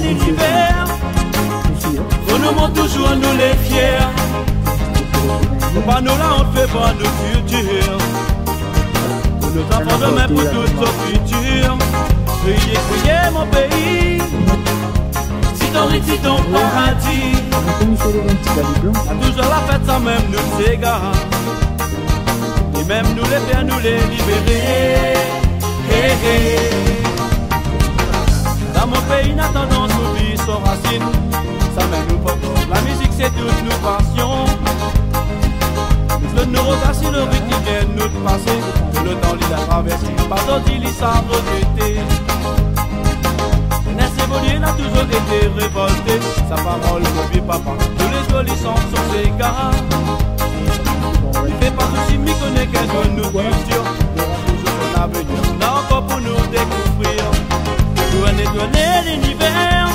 l'univers. Faut nous montrer toujours nous les fiers. Faut pas nous là on fait voir nos futurs. Pour nos enfants demain pour tout notre futur. Priez, priez mon pays. Si ton riz, si ton paradis. A toujours la fête sans même nous s'égare. Et même nous les faire nous les libérer. Hey, hey. Dans mon pays, n'attendons s'oublie son racine. Ça même nous porte. La musique c'est toute nos passions. Le neurosas si le rythme qui vient nous passer. Tout le temps il a traversé. Par d'autres il savent regretter. N'est-ce évolué n'a toujours été révolté. Sa parole ne vit papa. Tous les jolis sons sont ses gars. Il fait pas souci, m'y connaît qu'un de nous culture. Il y aura toujours un avenir. Là encore pour nous découvrir. Donner l'univers.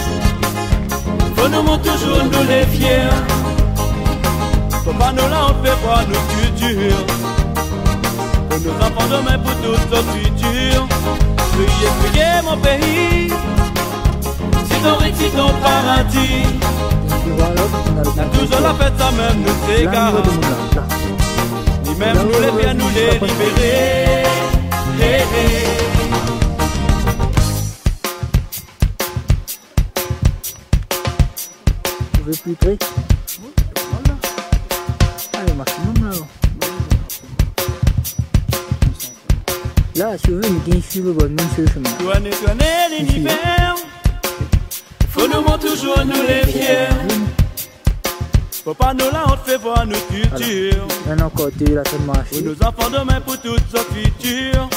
Faut nous montrer toujours nous les fiers. Faut pas nous là on fait voir nos futurs. Pour nos enfants demain pour tout notre futur. Priez, priez mon pays. Si ton riz, si ton paradis. Y'a toujours la fête ça même nous s'égare. Ni même nous les faire nous les libérer. Hey, hey. Vous pouvez plus près. Allez, maximum là. Là, si vous voulez, nous gagnons sur le bon, même sur le chemin. Donner l'univers. Faut nous montrer toujours nous les fiers. Faut pas nous là on te fait voir nos futurs. Maintenant encore deux là ça marche. Pour nos enfants demain pour tout notre futur.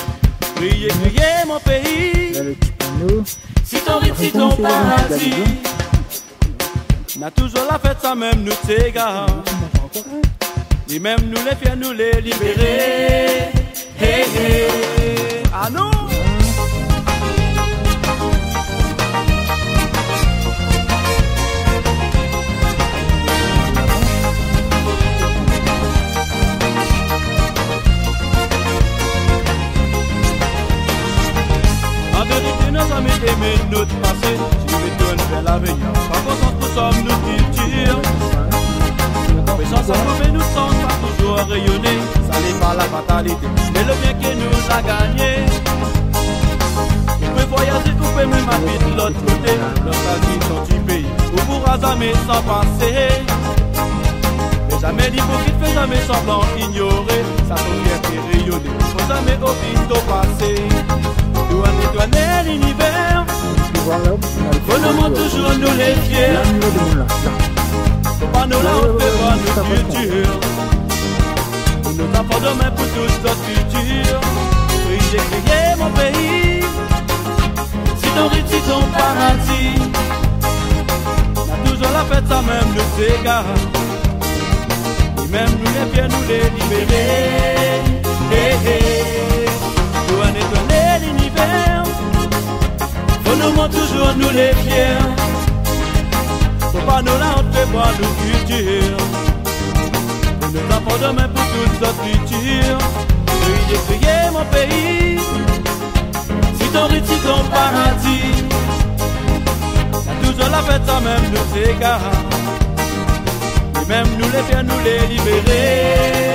Priez, priez mon pays. Là le petit panneau. Si ton riz, si ton paradis. N'a toujours la fête ça même nous s'égare. Ni même nous les faire nous les libérer. Hey, hey. À nous. En vérité, nos amis aimaient notre passé. Si nous retournons vers l'avenir, par contre, nous sommes nos cultures. Mais sans s'en nous sommes pas toujours rayonnés. Ça n'est pas la fatalité, mais le bien qui nous a gagné. Vous pouvez voyager, vous pouvez même habiter de l'autre côté. Nostalgie sont du pays, où vous rasamez sans passer. Mais jamais l'hypocrite fait jamais semblant ignorer. Ça tombe bien fait rayonner, faut jamais oublier au passé. Donner l'univers. Faut nous montrer toujours nous les fiers. Faut pas nous là on fait voir nos futurs. Pour nos enfants demain pour tout notre futur. Priez, priez mon pays. Si ton riz, si ton paradis. Y'a toujours la fête ça même nous s'égare. Et même nous les fiers nous les libérer. Hey, hey. Donner l'univers. Faut nous montrer toujours nous les fiers. Faut pas nous là on fait voir nos futurs. Pour nos enfants demain pour tout notre futur. Priez, priez mon pays. Si ton riz, si ton paradis. Y'a toujours la fête ça même nous s'égare. Et même nous les faire nous les libérer.